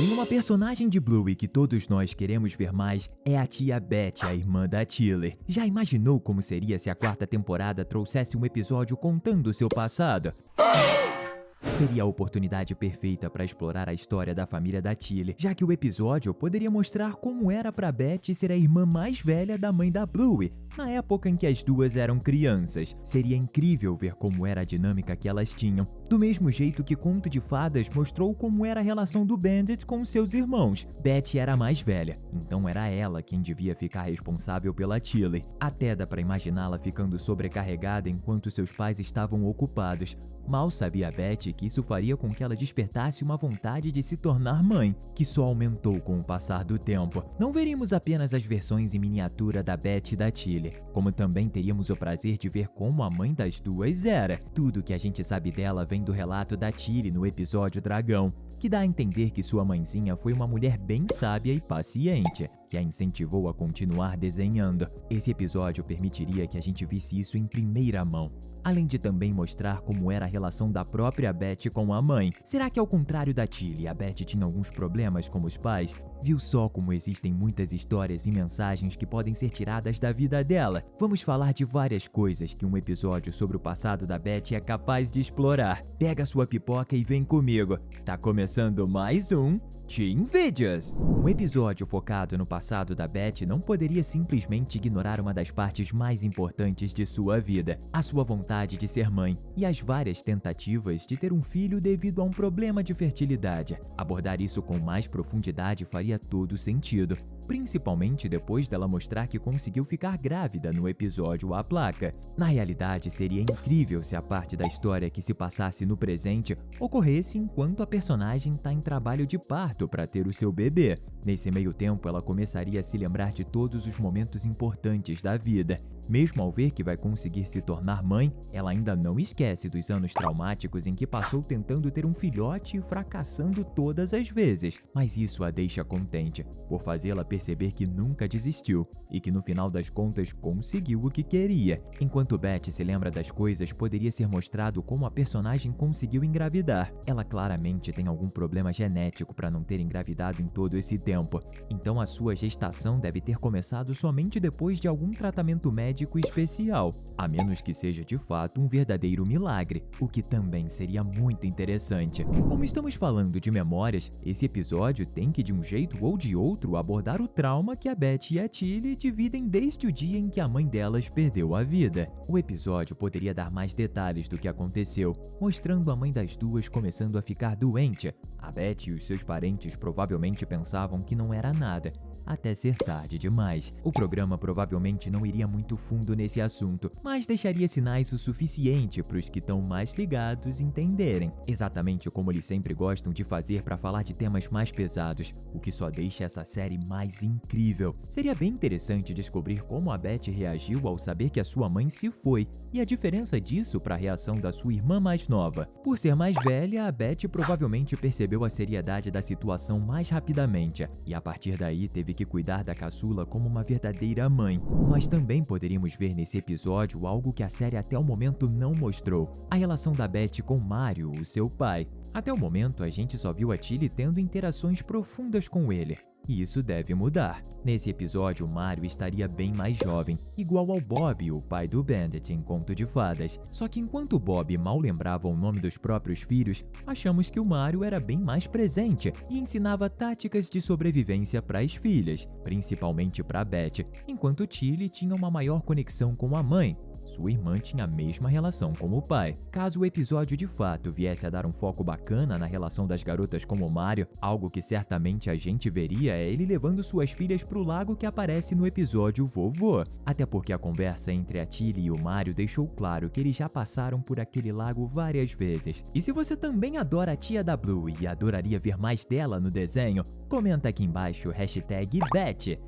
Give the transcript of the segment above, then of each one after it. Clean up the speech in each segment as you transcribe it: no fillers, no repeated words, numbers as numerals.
Tem uma personagem de Bluey que todos nós queremos ver mais, é a tia Beth, a irmã da Tilly. Já imaginou como seria se a quarta temporada trouxesse um episódio contando seu passado? Seria a oportunidade perfeita para explorar a história da família da Tilly, já que o episódio poderia mostrar como era para Beth ser a irmã mais velha da mãe da Bluey, na época em que as duas eram crianças. Seria incrível ver como era a dinâmica que elas tinham, do mesmo jeito que Conto de Fadas mostrou como era a relação do Bandit com seus irmãos. Beth era a mais velha, então era ela quem devia ficar responsável pela Tilly. Até dá para imaginá-la ficando sobrecarregada enquanto seus pais estavam ocupados. Mal sabia Beth que isso faria com que ela despertasse uma vontade de se tornar mãe, que só aumentou com o passar do tempo. Não veríamos apenas as versões em miniatura da Beth e da Tilly, como também teríamos o prazer de ver como a mãe das duas era. Tudo que a gente sabe dela vem do relato da Tilly no episódio Dragão, que dá a entender que sua mãezinha foi uma mulher bem sábia e paciente, que a incentivou a continuar desenhando. Esse episódio permitiria que a gente visse isso em primeira mão, além de também mostrar como era a relação da própria Beth com a mãe. Será que ao contrário da Tilly, a Beth tinha alguns problemas com os pais? Viu só como existem muitas histórias e mensagens que podem ser tiradas da vida dela? Vamos falar de várias coisas que um episódio sobre o passado da Beth é capaz de explorar. Pega sua pipoca e vem comigo. Tá começando mais um Teen Videos! Um episódio focado no passado da Beth não poderia simplesmente ignorar uma das partes mais importantes de sua vida, a sua vontade de ser mãe e as várias tentativas de ter um filho devido a um problema de fertilidade. Abordar isso com mais profundidade faria todo sentido, principalmente depois dela mostrar que conseguiu ficar grávida no episódio A Placa. Na realidade, seria incrível se a parte da história que se passasse no presente ocorresse enquanto a personagem está em trabalho de parto para ter o seu bebê. Nesse meio tempo, ela começaria a se lembrar de todos os momentos importantes da vida. Mesmo ao ver que vai conseguir se tornar mãe, ela ainda não esquece dos anos traumáticos em que passou tentando ter um filhote e fracassando todas as vezes. Mas isso a deixa contente, por fazê-la perceber que nunca desistiu e que no final das contas conseguiu o que queria. Enquanto Beth se lembra das coisas, poderia ser mostrado como a personagem conseguiu engravidar. Ela claramente tem algum problema genético para não ter engravidado em todo esse tempo, então a sua gestação deve ter começado somente depois de algum tratamento médico especial, a menos que seja de fato um verdadeiro milagre, o que também seria muito interessante. Como estamos falando de memórias, esse episódio tem que de um jeito ou de outro abordar o trauma que a Beth e a Tilly dividem desde o dia em que a mãe delas perdeu a vida. O episódio poderia dar mais detalhes do que aconteceu, mostrando a mãe das duas começando a ficar doente. A Beth e os seus parentes provavelmente pensavam que não era nada, até ser tarde demais. O programa provavelmente não iria muito fundo nesse assunto, mas deixaria sinais o suficiente para os que estão mais ligados entenderem. Exatamente como eles sempre gostam de fazer para falar de temas mais pesados, o que só deixa essa série mais incrível. Seria bem interessante descobrir como a Beth reagiu ao saber que a sua mãe se foi, e a diferença disso para a reação da sua irmã mais nova. Por ser mais velha, a Beth provavelmente percebeu a seriedade da situação mais rapidamente, e a partir daí teve que cuidar da caçula como uma verdadeira mãe. Nós também poderíamos ver nesse episódio algo que a série até o momento não mostrou: a relação da Beth com Mario, o seu pai. Até o momento, a gente só viu a Tilly tendo interações profundas com ele, e isso deve mudar. Nesse episódio, Mario estaria bem mais jovem, igual ao Bob, o pai do Bandit em Conto de Fadas. Só que enquanto Bob mal lembrava o nome dos próprios filhos, achamos que o Mario era bem mais presente e ensinava táticas de sobrevivência para as filhas, principalmente para Beth, enquanto Tilly tinha uma maior conexão com a mãe. Sua irmã tinha a mesma relação com o pai. Caso o episódio de fato viesse a dar um foco bacana na relação das garotas com o Mario, algo que certamente a gente veria é ele levando suas filhas pro lago que aparece no episódio Vovô. Até porque a conversa entre a Tilly e o Mario deixou claro que eles já passaram por aquele lago várias vezes. E se você também adora a tia da Bluey e adoraria ver mais dela no desenho, comenta aqui embaixo #BET.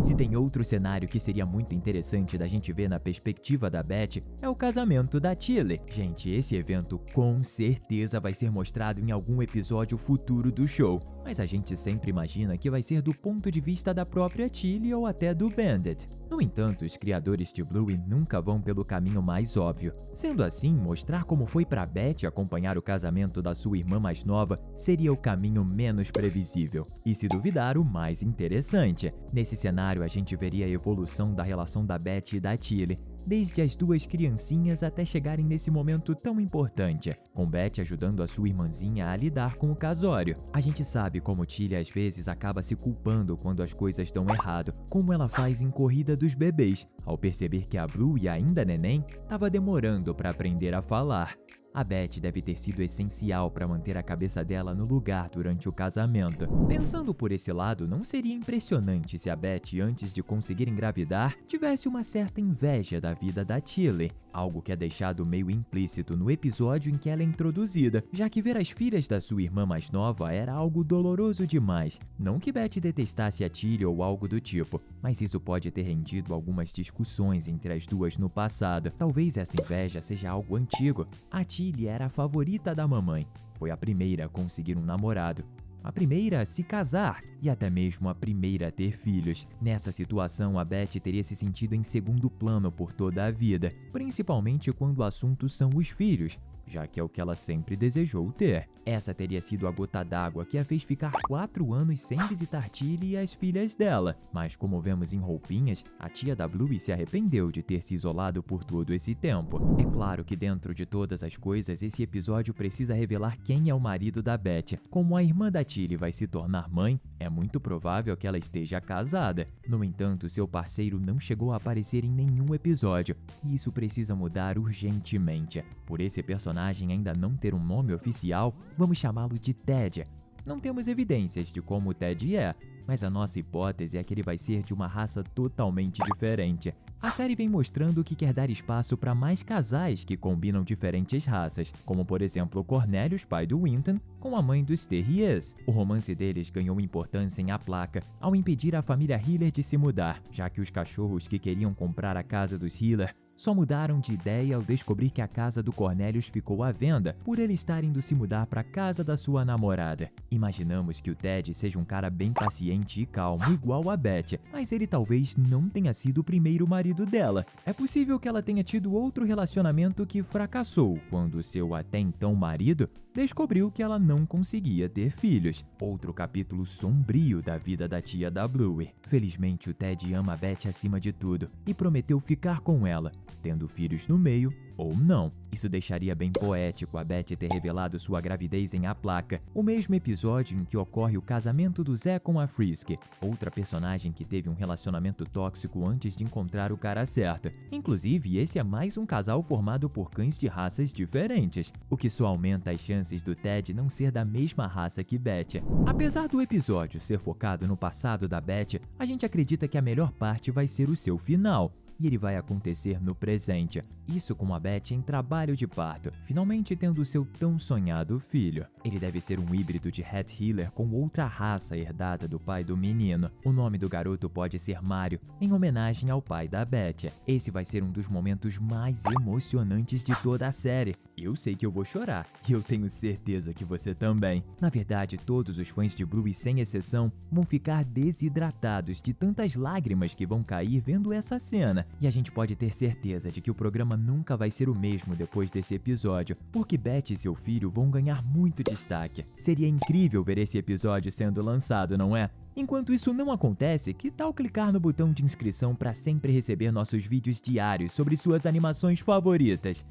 Se tem outro cenário que seria muito interessante da gente ver na perspectiva da Beth, é o casamento da Tilly. Gente, esse evento com certeza vai ser mostrado em algum episódio futuro do show, mas a gente sempre imagina que vai ser do ponto de vista da própria Tilly ou até do Bandit. No entanto, os criadores de Bluey nunca vão pelo caminho mais óbvio. Sendo assim, mostrar como foi para Beth acompanhar o casamento da sua irmã mais nova seria o caminho menos previsível e, se duvidar, o mais interessante. Nesse cenário, a gente veria a evolução da relação da Beth e da Tilly, desde as duas criancinhas até chegarem nesse momento tão importante, com Beth ajudando a sua irmãzinha a lidar com o casório. A gente sabe como Tilly às vezes acaba se culpando quando as coisas dão errado, como ela faz em Corrida dos Bebês, ao perceber que a Bluey, ainda neném, estava demorando para aprender a falar. A Beth deve ter sido essencial para manter a cabeça dela no lugar durante o casamento. Pensando por esse lado, não seria impressionante se a Beth, antes de conseguir engravidar, tivesse uma certa inveja da vida da Tilly, algo que é deixado meio implícito no episódio em que ela é introduzida, já que ver as filhas da sua irmã mais nova era algo doloroso demais. Não que Beth detestasse a Tilly ou algo do tipo, mas isso pode ter rendido algumas discussões entre as duas no passado. Talvez essa inveja seja algo antigo. A Tilly era a favorita da mamãe, foi a primeira a conseguir um namorado, a primeira a se casar e até mesmo a primeira a ter filhos. Nessa situação, a Beth teria se sentido em segundo plano por toda a vida, principalmente quando o assunto são os filhos, já que é o que ela sempre desejou ter. Essa teria sido a gota d'água que a fez ficar 4 anos sem visitar Tilly e as filhas dela. Mas como vemos em Roupinhas, a tia da Bluey se arrependeu de ter se isolado por todo esse tempo. É claro que dentro de todas as coisas, esse episódio precisa revelar quem é o marido da Beth. Como a irmã da Tilly vai se tornar mãe, é muito provável que ela esteja casada. No entanto, seu parceiro não chegou a aparecer em nenhum episódio, e isso precisa mudar urgentemente. Por esse personagem ainda não ter um nome oficial, vamos chamá-lo de Ted. Não temos evidências de como o Ted é, mas a nossa hipótese é que ele vai ser de uma raça totalmente diferente. A série vem mostrando que quer dar espaço para mais casais que combinam diferentes raças, como por exemplo Cornelius, pai do Winton, com a mãe dos Terriers. O romance deles ganhou importância em A Placa ao impedir a família Hiller de se mudar, já que os cachorros que queriam comprar a casa dos Hiller só mudaram de ideia ao descobrir que a casa do Cornelius ficou à venda por ele estar indo se mudar para a casa da sua namorada. Imaginamos que o Ted seja um cara bem paciente e calmo, igual a Beth, mas ele talvez não tenha sido o primeiro marido dela. É possível que ela tenha tido outro relacionamento que fracassou quando seu até então marido descobriu que ela não conseguia ter filhos. Outro capítulo sombrio da vida da tia da Bluey. Felizmente, o Ted ama a Beth acima de tudo e prometeu ficar com ela, tendo filhos no meio ou não. Isso deixaria bem poético a Beth ter revelado sua gravidez em A Placa, o mesmo episódio em que ocorre o casamento do Zé com a Frisk, outra personagem que teve um relacionamento tóxico antes de encontrar o cara certo. Inclusive, esse é mais um casal formado por cães de raças diferentes, o que só aumenta as chances do Ted não ser da mesma raça que Beth. Apesar do episódio ser focado no passado da Beth, a gente acredita que a melhor parte vai ser o seu final, e ele vai acontecer no presente. Isso com a Beth em trabalho de parto, finalmente tendo seu tão sonhado filho. Ele deve ser um híbrido de Het Hiller com outra raça herdada do pai do menino. O nome do garoto pode ser Mario, em homenagem ao pai da Beth. Esse vai ser um dos momentos mais emocionantes de toda a série. Eu sei que eu vou chorar, e eu tenho certeza que você também. Na verdade, todos os fãs de Bluey, sem exceção, vão ficar desidratados de tantas lágrimas que vão cair vendo essa cena. E a gente pode ter certeza de que o programa nunca vai ser o mesmo depois desse episódio, porque Beth e seu filho vão ganhar muito destaque. Seria incrível ver esse episódio sendo lançado, não é? Enquanto isso não acontece, que tal clicar no botão de inscrição para sempre receber nossos vídeos diários sobre suas animações favoritas?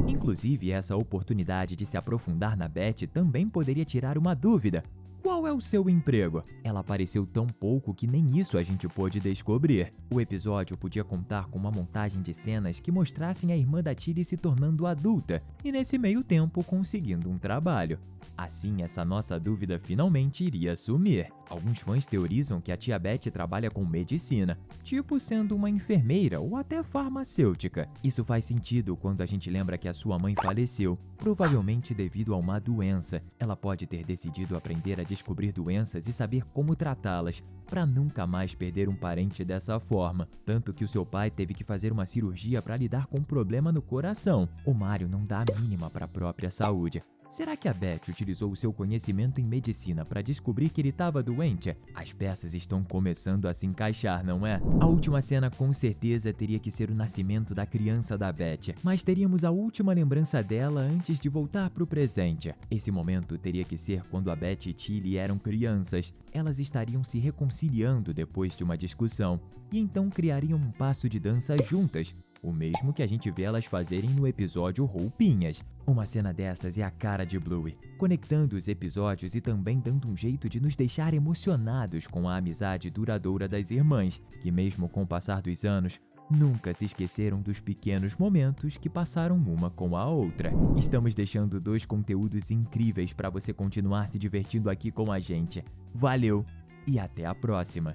Inclusive, essa oportunidade de se aprofundar na Beth também poderia tirar uma dúvida. Qual é o seu emprego? Ela apareceu tão pouco que nem isso a gente pôde descobrir. O episódio podia contar com uma montagem de cenas que mostrassem a irmã da Tilly se tornando adulta e nesse meio tempo conseguindo um trabalho. Assim, essa nossa dúvida finalmente iria sumir. Alguns fãs teorizam que a tia Beth trabalha com medicina, tipo sendo uma enfermeira ou até farmacêutica. Isso faz sentido quando a gente lembra que a sua mãe faleceu, provavelmente devido a uma doença. Ela pode ter decidido aprender a descobrir doenças e saber como tratá-las, para nunca mais perder um parente dessa forma, tanto que o seu pai teve que fazer uma cirurgia para lidar com um problema no coração. O Mario não dá a mínima para a própria saúde. Será que a Beth utilizou o seu conhecimento em medicina para descobrir que ele estava doente? As peças estão começando a se encaixar, não é? A última cena com certeza teria que ser o nascimento da criança da Beth, mas teríamos a última lembrança dela antes de voltar para o presente. Esse momento teria que ser quando a Beth e Tilly eram crianças. Elas estariam se reconciliando depois de uma discussão, e então criariam um passo de dança juntas, o mesmo que a gente vê elas fazerem no episódio Roupinhas. Uma cena dessas é a cara de Bluey, conectando os episódios e também dando um jeito de nos deixar emocionados com a amizade duradoura das irmãs, que mesmo com o passar dos anos, nunca se esqueceram dos pequenos momentos que passaram uma com a outra. Estamos deixando 2 conteúdos incríveis para você continuar se divertindo aqui com a gente. Valeu e até a próxima!